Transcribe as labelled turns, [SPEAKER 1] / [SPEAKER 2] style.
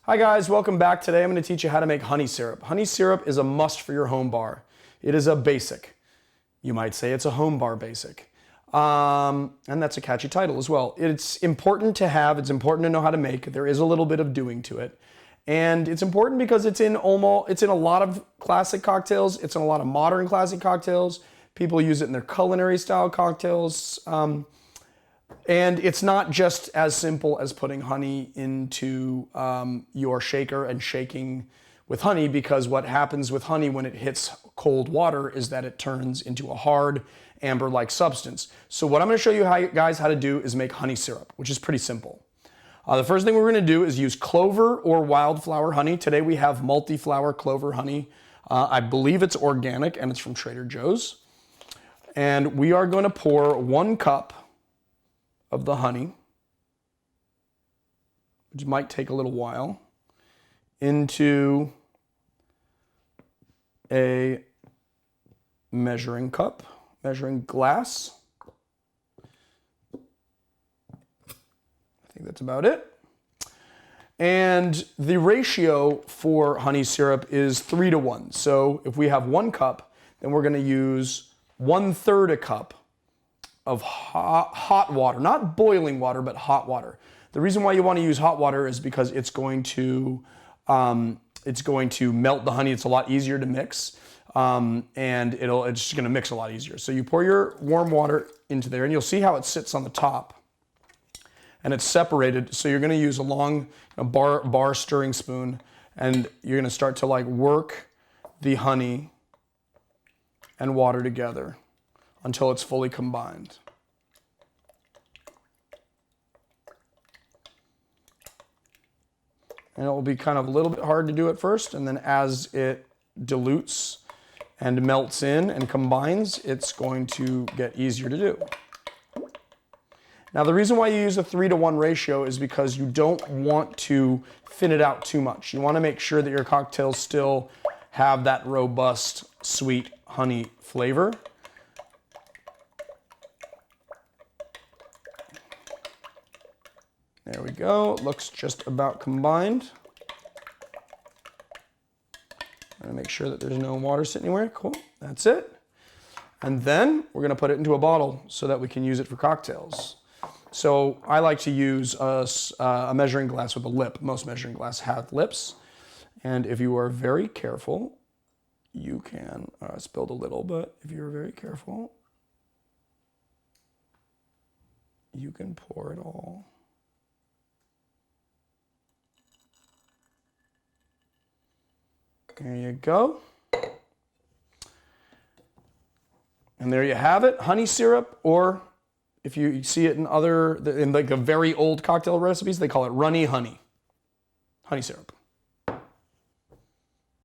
[SPEAKER 1] Hi guys, welcome back. Today I'm going to teach you how to make honey syrup. Honey syrup is a must for your home bar. It is a basic. You might say it's a home bar basic. And that's a catchy title as well. It's important to have, it's important to know how to make. There is a little bit of doing to it. And it's important because it's in a lot of classic cocktails. It's in a lot of modern classic cocktails. People use it in their culinary style cocktails. And it's not just as simple as putting honey into your shaker and shaking with honey, because what happens with honey when it hits cold water is that it turns into a hard amber-like substance. So what I'm going to show you guys how to do is make honey syrup, which is pretty simple. The first thing we're going to do is use clover or wildflower honey. Today we have multi-flower clover honey. I believe it's organic and it's from Trader Joe's. And we are going to pour 1 cup of the honey, which might take a little while, into a measuring glass. I think that's about it. And the ratio for honey syrup is 3 to 1. So if we have 1 cup, then we're going to use 1/3 a cup of hot water, not boiling water, but hot water. The reason why you want to use hot water is because it's going to melt the honey. It's a lot easier to mix, and it's just going to mix a lot easier. So you pour your warm water into there, and you'll see how it sits on the top, and it's separated. So you're going to use a long bar stirring spoon, and you're going to start to work the honey and water together until it's fully combined. And it will be kind of a little bit hard to do at first, and then as it dilutes and melts in and combines, it's going to get easier to do. Now the reason why you use a 3 to 1 ratio is because you don't want to thin it out too much. You want to make sure that your cocktails still have that robust, sweet honey flavor. There we go, it looks just about combined. I'm gonna make sure that there's no water sitting anywhere. Cool, that's it. And then we're gonna put it into a bottle so that we can use it for cocktails. So I like to use a measuring glass with a lip. Most measuring glass have lips. And if you are very careful, you can, I spilled a little, but if you're very careful, you can pour it all. There you go. And there you have it, honey syrup, or if you see it in the very old cocktail recipes, they call it runny honey syrup.